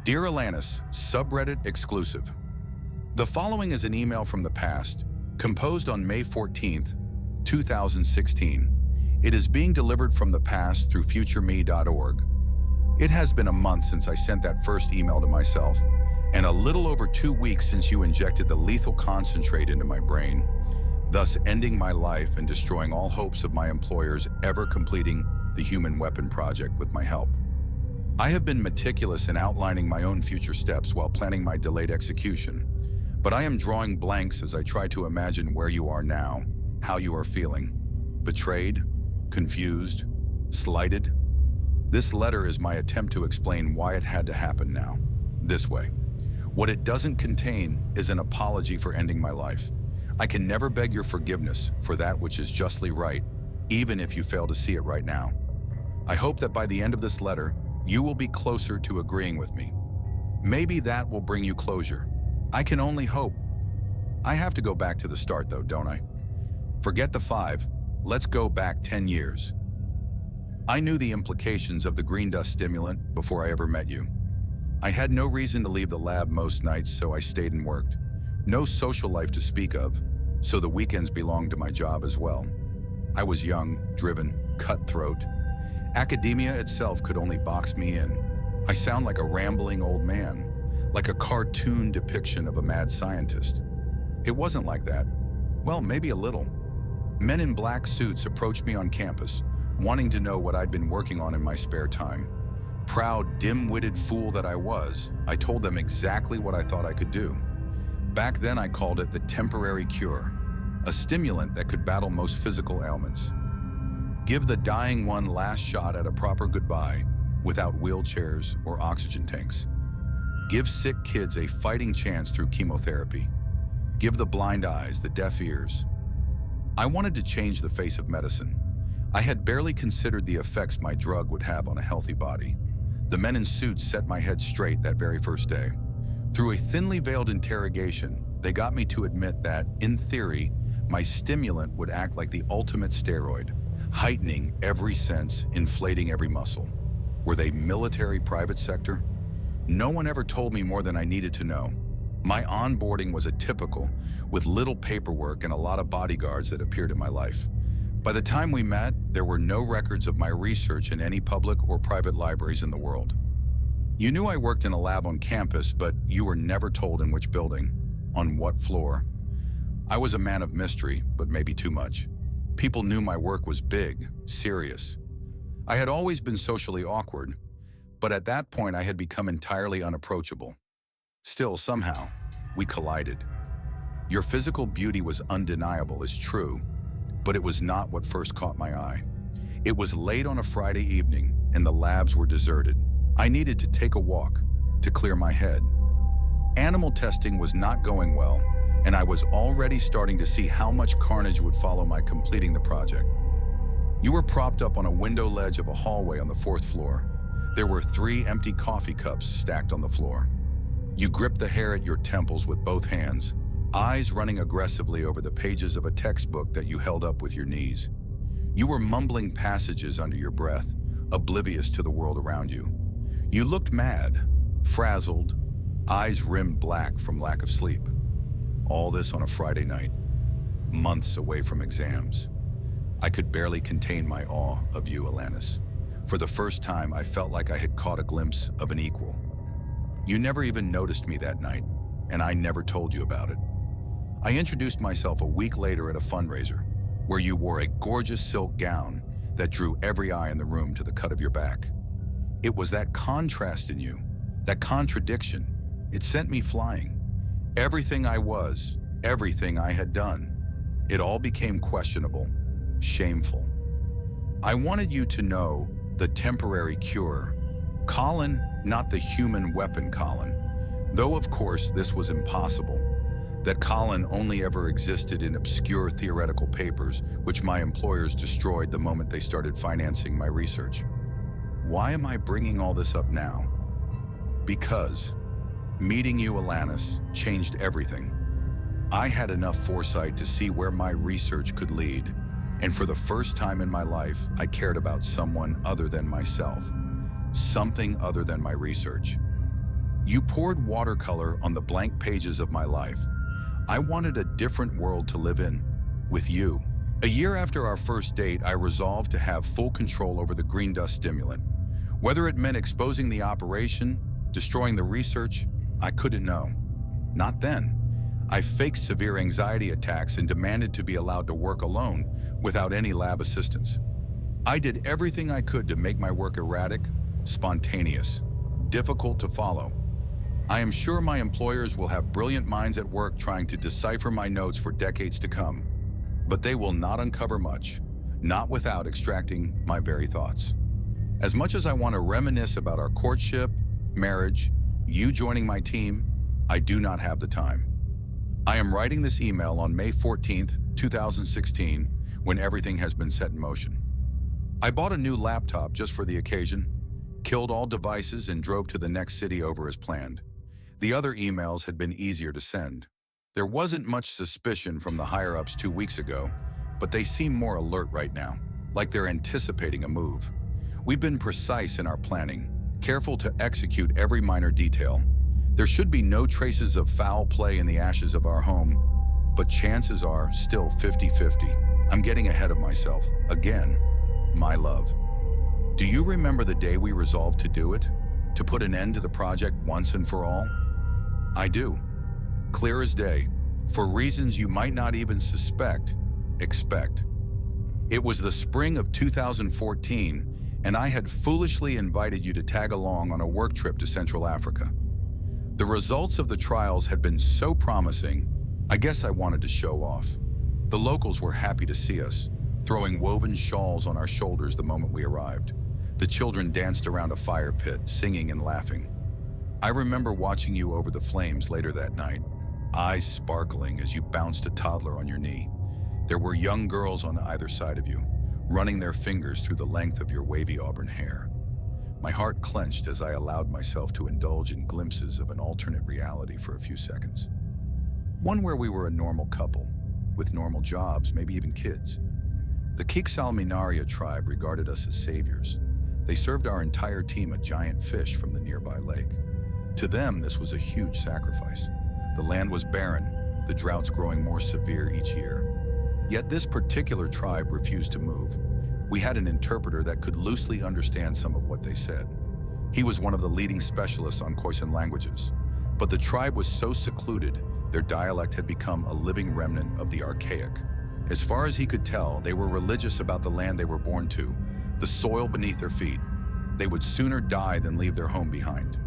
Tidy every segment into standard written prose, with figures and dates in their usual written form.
Dear Alanis, subreddit exclusive. The following is an email from the past, composed on May 14th, 2016. It is being delivered from the past through futureme.org. It has been a month since I sent that first email to myself, and a little over 2 weeks since you injected the lethal concentrate into my brain, thus ending my life and destroying all hopes of my employers ever completing the human weapon project with my help. I have been meticulous in outlining my own future steps while planning my delayed execution, but I am drawing blanks as I try to imagine where you are now, how you are feeling. Betrayed, confused, slighted. This letter is my attempt to explain why it had to happen now, this way. What it doesn't contain is an apology for ending my life. I can never beg your forgiveness for that which is justly right, even if you fail to see it right now. I hope that by the end of this letter, you will be closer to agreeing with me. Maybe that will bring you closure. I can only hope. I have to go back to the start though, don't I? Forget the 5. Let's go back 10 years. I knew the implications of the green dust stimulant before I ever met you. I had no reason to leave the lab most nights, so I stayed and worked. No social life to speak of, so the weekends belonged to my job as well. I was young, driven, cutthroat. Academia itself could only box me in. I sound like a rambling old man, like a cartoon depiction of a mad scientist. It wasn't like that. Well, maybe a little. Men in black suits approached me on campus, wanting to know what I'd been working on in my spare time. Proud, dim-witted fool that I was, I told them exactly what I thought I could do. Back then I called it the temporary cure, a stimulant that could battle most physical ailments. Give the dying one last shot at a proper goodbye without wheelchairs or oxygen tanks. Give sick kids a fighting chance through chemotherapy. Give the blind eyes, the deaf ears. I wanted to change the face of medicine. I had barely considered the effects my drug would have on a healthy body. The men in suits set my head straight that very first day. Through a thinly veiled interrogation, they got me to admit that, in theory, my stimulant would act like the ultimate steroid, heightening every sense, inflating every muscle. Were they military, private sector? No one ever told me more than I needed to know. My onboarding was atypical, with little paperwork and a lot of bodyguards that appeared in my life. By the time we met, there were no records of my research in any public or private libraries in the world. You knew I worked in a lab on campus, but you were never told in which building, on what floor. I was a man of mystery, but maybe too much. People knew my work was big, serious. I had always been socially awkward, but at that point I had become entirely unapproachable. Still, somehow, we collided. Your physical beauty was undeniable, is true, but it was not what first caught my eye. It was late on a Friday evening, and the labs were deserted. I needed to take a walk to clear my head. Animal testing was not going well, and I was already starting to see how much carnage would follow my completing the project. You were propped up on a window ledge of a hallway on the 4th floor. There were 3 empty coffee cups stacked on the floor. You gripped the hair at your temples with both hands, eyes running aggressively over the pages of a textbook that you held up with your knees. You were mumbling passages under your breath, oblivious to the world around you. You looked mad, frazzled, eyes rimmed black from lack of sleep. All this on a Friday night, months away from exams. I could barely contain my awe of you, Alanis. For the first time, I felt like I had caught a glimpse of an equal. You never even noticed me that night, and I never told you about it. I introduced myself a week later at a fundraiser, where you wore a gorgeous silk gown that drew every eye in the room to the cut of your back. It was that contrast in you, that contradiction, it sent me flying. Everything I was, everything I had done, it all became questionable, shameful. I wanted you to know the temporary cure. Colin, not the human weapon Colin. Though of course this was impossible. That Colin only ever existed in obscure theoretical papers, which my employers destroyed the moment they started financing my research. Why am I bringing all this up now? Because meeting you, Alanis, changed everything. I had enough foresight to see where my research could lead, and for the first time in my life, I cared about someone other than myself, something other than my research. You poured watercolor on the blank pages of my life. I wanted a different world to live in, with you. A year after our first date, I resolved to have full control over the green dust stimulant. Whether it meant exposing the operation, destroying the research, I couldn't know. Not then. I faked severe anxiety attacks and demanded to be allowed to work alone without any lab assistance. I did everything I could to make my work erratic, spontaneous, difficult to follow. I am sure my employers will have brilliant minds at work trying to decipher my notes for decades to come, but they will not uncover much, not without extracting my very thoughts. As much as I want to reminisce about our courtship, marriage, you joining my team, I do not have the time. I am writing this email on May 14th, 2016, when everything has been set in motion. I bought a new laptop just for the occasion, killed all devices and drove to the next city over as planned. The other emails had been easier to send. There wasn't much suspicion from the higher-ups 2 weeks ago, but they seem more alert right now, like they're anticipating a move. We've been precise in our planning, careful to execute every minor detail. There should be no traces of foul play in the ashes of our home, but chances are still 50-50. I'm getting ahead of myself. Again, my love. Do you remember the day we resolved to do it? To put an end to the project once and for all? I do. Clear as day. For reasons you might not even expect. It was the spring of 2014, and I had foolishly invited you to tag along on a work trip to Central Africa. The results of the trials had been so promising, I guess I wanted to show off. The locals were happy to see us, throwing woven shawls on our shoulders the moment we arrived. The children danced around a fire pit, singing and laughing. I remember watching you over the flames later that night, eyes sparkling as you bounced a toddler on your knee. There were young girls on either side of you, running their fingers through the length of your wavy auburn hair. My heart clenched as I allowed myself to indulge in glimpses of an alternate reality for a few seconds. One where we were a normal couple, with normal jobs, maybe even kids. The Kiksalminaria tribe regarded us as saviors. They served our entire team a giant fish from the nearby lake. To them, this was a huge sacrifice. The land was barren, the droughts growing more severe each year. Yet this particular tribe refused to move. We had an interpreter that could loosely understand some of what they said. He was one of the leading specialists on Khoisan languages. But the tribe was so secluded, their dialect had become a living remnant of the archaic. As far as he could tell, they were religious about the land they were born to, the soil beneath their feet. They would sooner die than leave their home behind.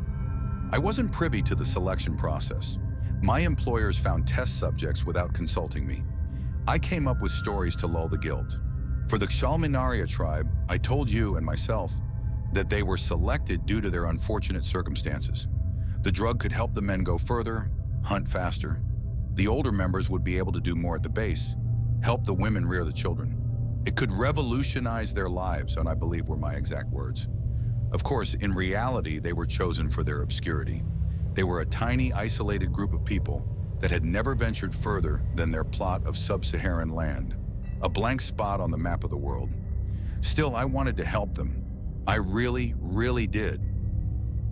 I wasn't privy to the selection process. My employers found test subjects without consulting me. I came up with stories to lull the guilt. For the Kshalminaria tribe, I told you and myself that they were selected due to their unfortunate circumstances. The drug could help the men go further, hunt faster. The older members would be able to do more at the base, help the women rear the children. It could revolutionize their lives, and I believe were my exact words. Of course, in reality, they were chosen for their obscurity. They were a tiny, isolated group of people that had never ventured further than their plot of sub-Saharan land, a blank spot on the map of the world. Still, I wanted to help them. I really, really did.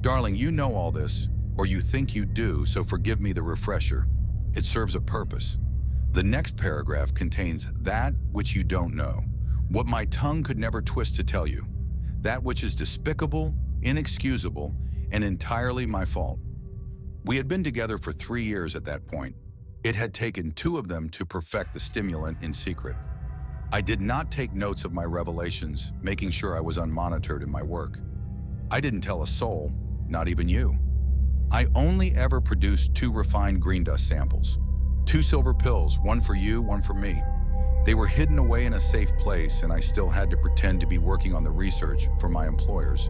Darling, you know all this, or you think you do, so forgive me the refresher. It serves a purpose. The next paragraph contains that which you don't know, what my tongue could never twist to tell you, that which is despicable, inexcusable, and entirely my fault. We had been together for 3 years at that point. It had taken 2 of them to perfect the stimulant in secret. I did not take notes of my revelations, making sure I was unmonitored in my work. I didn't tell a soul, not even you. I only ever produced 2 refined green dust samples. 2 silver pills, one for you, one for me. They were hidden away in a safe place, and I still had to pretend to be working on the research for my employers.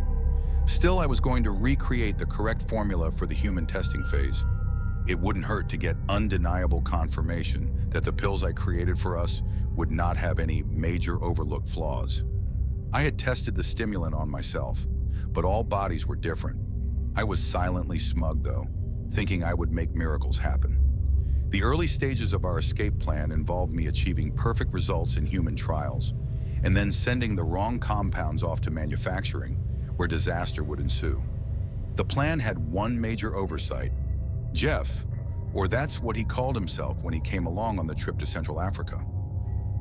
Still, I was going to recreate the correct formula for the human testing phase. It wouldn't hurt to get undeniable confirmation that the pills I created for us would not have any major overlooked flaws. I had tested the stimulant on myself, but all bodies were different. I was silently smug, though, thinking I would make miracles happen. The early stages of our escape plan involved me achieving perfect results in human trials, and then sending the wrong compounds off to manufacturing, where disaster would ensue. The plan had one major oversight. Jeff, or that's what he called himself when he came along on the trip to Central Africa.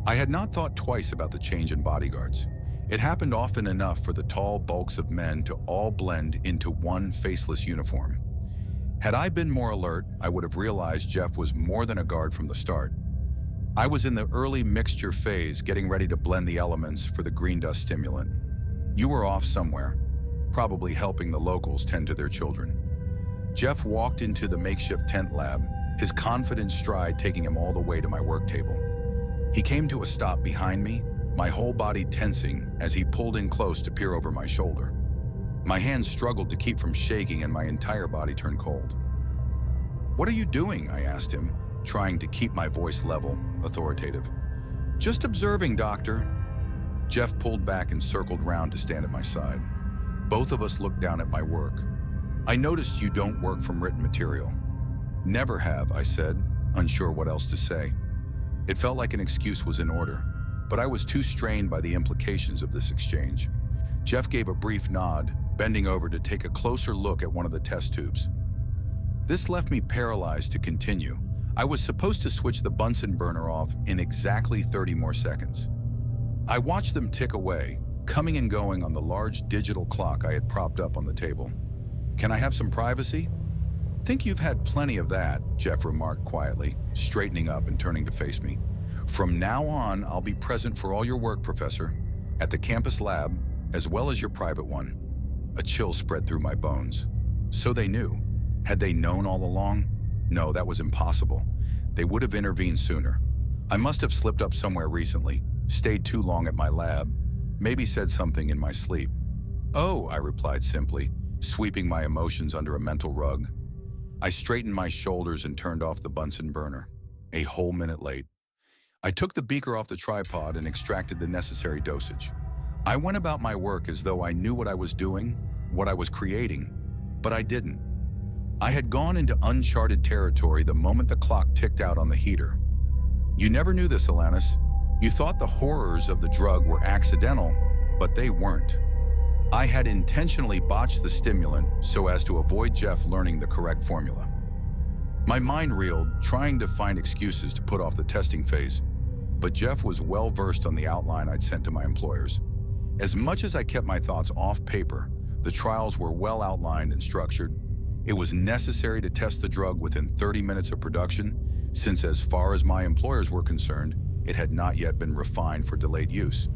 I had not thought twice about the change in bodyguards. It happened often enough for the tall bulks of men to all blend into one faceless uniform. Had I been more alert, I would have realized Jeff was more than a guard from the start. I was in the early mixture phase, getting ready to blend the elements for the green dust stimulant. You were off somewhere, probably helping the locals tend to their children. Jeff walked into the makeshift tent lab, his confident stride taking him all the way to my work table. He came to a stop behind me, my whole body tensing as he pulled in close to peer over my shoulder. My hands struggled to keep from shaking and my entire body turned cold. "What are you doing?" I asked him, trying to keep my voice level, authoritative. "Just observing, doctor." Jeff pulled back and circled round to stand at my side. Both of us looked down at my work. "I noticed you don't work from written material." "Never have," I said, unsure what else to say. It felt like an excuse was in order, but I was too strained by the implications of this exchange. Jeff gave a brief nod, bending over to take a closer look at one of the test tubes. This left me paralyzed to continue. I was supposed to switch the Bunsen burner off in exactly 30 more seconds. I watched them tick away, coming and going on the large digital clock I had propped up on the table. "Can I have some privacy?" "Think you've had plenty of that," Jeff remarked quietly, straightening up and turning to face me. "From now on, I'll be present for all your work, Professor, at the campus lab, as well as your private one." A chill spread through my bones. So they knew. Had they known all along? No, that was impossible. They would have intervened sooner. I must have slipped up somewhere recently, stayed too long at my lab, maybe said something in my sleep. "Oh," I replied simply, sweeping my emotions under a mental rug. I straightened my shoulders and turned off the Bunsen burner. A whole minute late. I took the beaker off the tripod and extracted the necessary dosage. I went about my work as though I knew what I was doing, what I was creating, but I didn't. I had gone into uncharted territory the moment the clock ticked out on the heater. You never knew this, Alanis. You thought the horrors of the drug were accidental, but they weren't. I had intentionally botched the stimulant so as to avoid Jeff learning the correct formula. My mind reeled, trying to find excuses to put off the testing phase, but Jeff was well versed on the outline I'd sent to my employers. As much as I kept my thoughts off paper, the trials were well outlined and structured. It was necessary to test the drug within 30 minutes of production, since as far as my employers were concerned, it had not yet been refined for delayed use.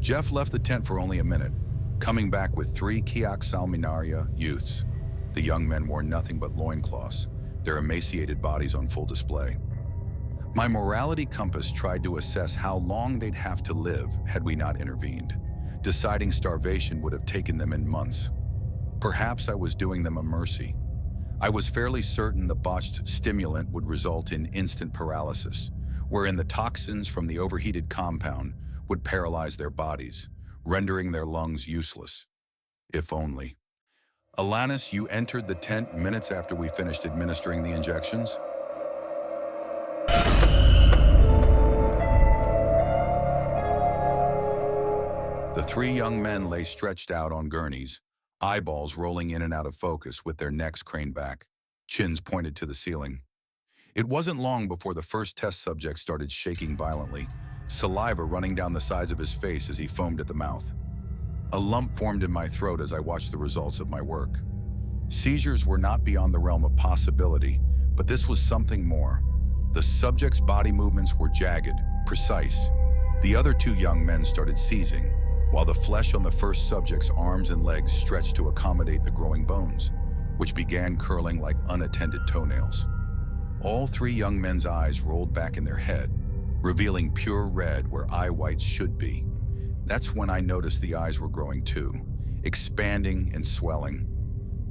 Jeff left the tent for only a minute, coming back with 3 Kiak Salminaria youths. The young men wore nothing but loincloths, their emaciated bodies on full display. My morality compass tried to assess how long they'd have to live had we not intervened. Deciding starvation would have taken them in months. Perhaps I was doing them a mercy. I was fairly certain the botched stimulant would result in instant paralysis, wherein the toxins from the overheated compound would paralyze their bodies, rendering their lungs useless. If only. Alanis, you entered the tent minutes after we finished administering the injections? The 3 young men lay stretched out on gurneys, eyeballs rolling in and out of focus with their necks craned back, chins pointed to the ceiling. It wasn't long before the first test subject started shaking violently, saliva running down the sides of his face as he foamed at the mouth. A lump formed in my throat as I watched the results of my work. Seizures were not beyond the realm of possibility, but this was something more. The subject's body movements were jagged, precise. The other 2 young men started seizing, while the flesh on the first subject's arms and legs stretched to accommodate the growing bones, which began curling like unattended toenails. All 3 young men's eyes rolled back in their head, revealing pure red where eye whites should be. That's when I noticed the eyes were growing too, expanding and swelling,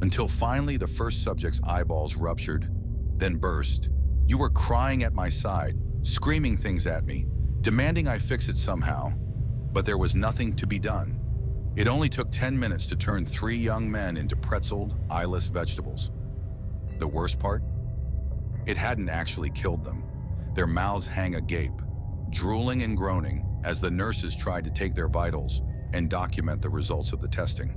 until finally the first subject's eyeballs ruptured, then burst. You were crying at my side, screaming things at me, demanding I fix it somehow, but there was nothing to be done. It only took 10 minutes to turn 3 young men into pretzeled, eyeless vegetables. The worst part? It hadn't actually killed them. Their mouths hang agape, drooling and groaning as the nurses tried to take their vitals and document the results of the testing.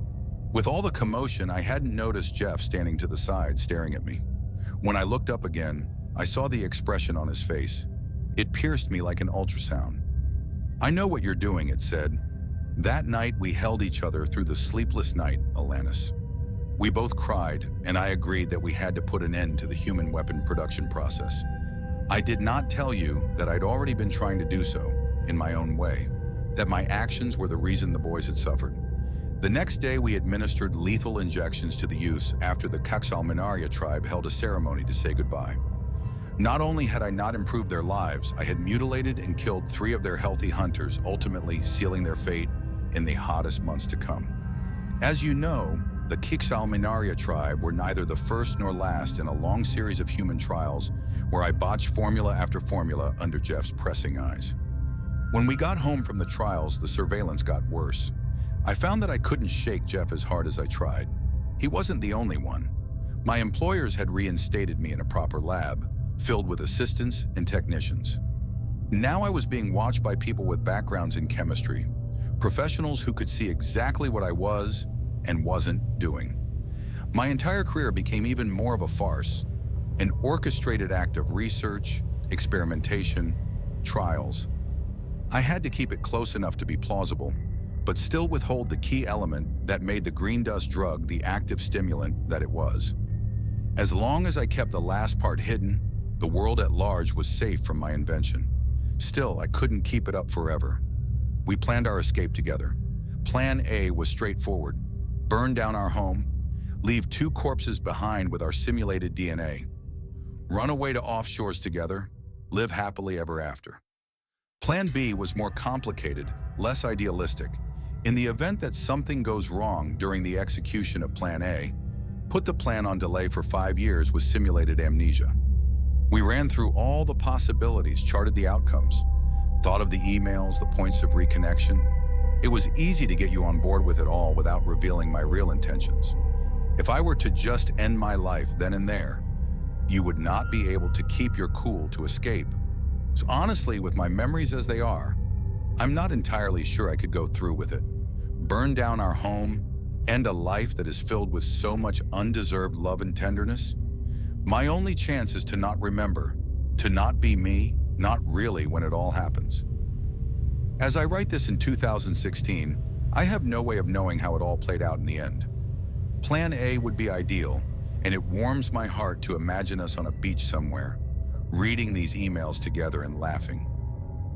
With all the commotion, I hadn't noticed Jeff standing to the side, staring at me. When I looked up again, I saw the expression on his face. It pierced me like an ultrasound. "I know what you're doing," it said. "That night we held each other through the sleepless night, Alanis. We both cried, and I agreed that we had to put an end to the human weapon production process. I did not tell you that I'd already been trying to do so, in my own way, that my actions were the reason the boys had suffered. The next day we administered lethal injections to the youths after the Caxalminaria tribe held a ceremony to say goodbye. Not only had I not improved their lives, I had mutilated and killed 3 of their healthy hunters, ultimately sealing their fate in the hottest months to come. As you know, the Caxalminaria tribe were neither the first nor last in a long series of human trials where I botched formula after formula under Jeff's pressing eyes. When we got home from the trials, the surveillance got worse. I found that I couldn't shake Jeff as hard as I tried. He wasn't the only one. My employers had reinstated me in a proper lab, filled with assistants and technicians. Now I was being watched by people with backgrounds in chemistry, professionals who could see exactly what I was and wasn't doing. My entire career became even more of a farce, an orchestrated act of research, experimentation, trials. I had to keep it close enough to be plausible, but still withhold the key element that made the green dust drug the active stimulant that it was. As long as I kept the last part hidden, the world at large was safe from my invention. Still, I couldn't keep it up forever. We planned our escape together. Plan A was straightforward: burn down our home, leave 2 corpses behind with our simulated DNA, run away to offshores together, live happily ever after. Plan B was more complicated, less idealistic. In the event that something goes wrong during the execution of Plan A, put the plan on delay for 5 years with simulated amnesia. We ran through all the possibilities, charted the outcomes, thought of the emails, the points of reconnection. It was easy to get you on board with it all without revealing my real intentions. If I were to just end my life then and there, you would not be able to keep your cool to escape. So honestly, with my memories as they are, I'm not entirely sure I could go through with it. Burn down our home, end a life that is filled with so much undeserved love and tenderness. My only chance is to not remember, to not be me, not really when it all happens. As I write this in 2016, I have no way of knowing how it all played out in the end. Plan A would be ideal, and it warms my heart to imagine us on a beach somewhere, reading these emails together and laughing.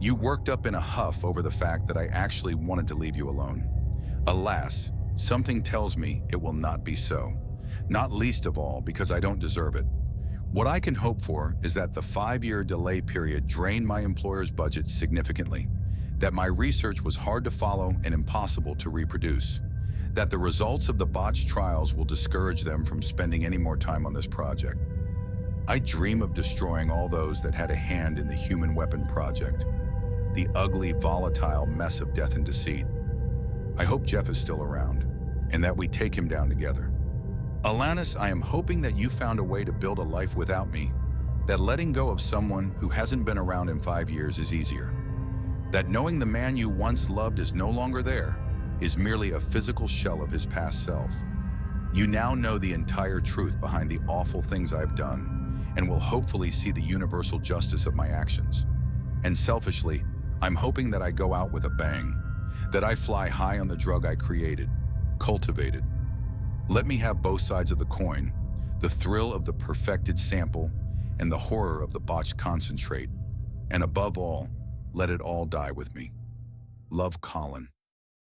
You worked up in a huff over the fact that I actually wanted to leave you alone. Alas, something tells me it will not be so, not least of all because I don't deserve it. What I can hope for is that the 5-year delay period drained my employer's budget significantly, that my research was hard to follow and impossible to reproduce, that the results of the botched trials will discourage them from spending any more time on this project. I dream of destroying all those that had a hand in the human weapon project, the ugly, volatile mess of death and deceit. I hope Jeff is still around, and that we take him down together. Alanis, I am hoping that you found a way to build a life without me, that letting go of someone who hasn't been around in 5 years is easier, that knowing the man you once loved is no longer there is merely a physical shell of his past self. You now know the entire truth behind the awful things I've done, and will hopefully see the universal justice of my actions. And selfishly, I'm hoping that I go out with a bang, that I fly high on the drug I created, cultivated. Let me have both sides of the coin, the thrill of the perfected sample and the horror of the botched concentrate. And above all, let it all die with me. Love, Colin.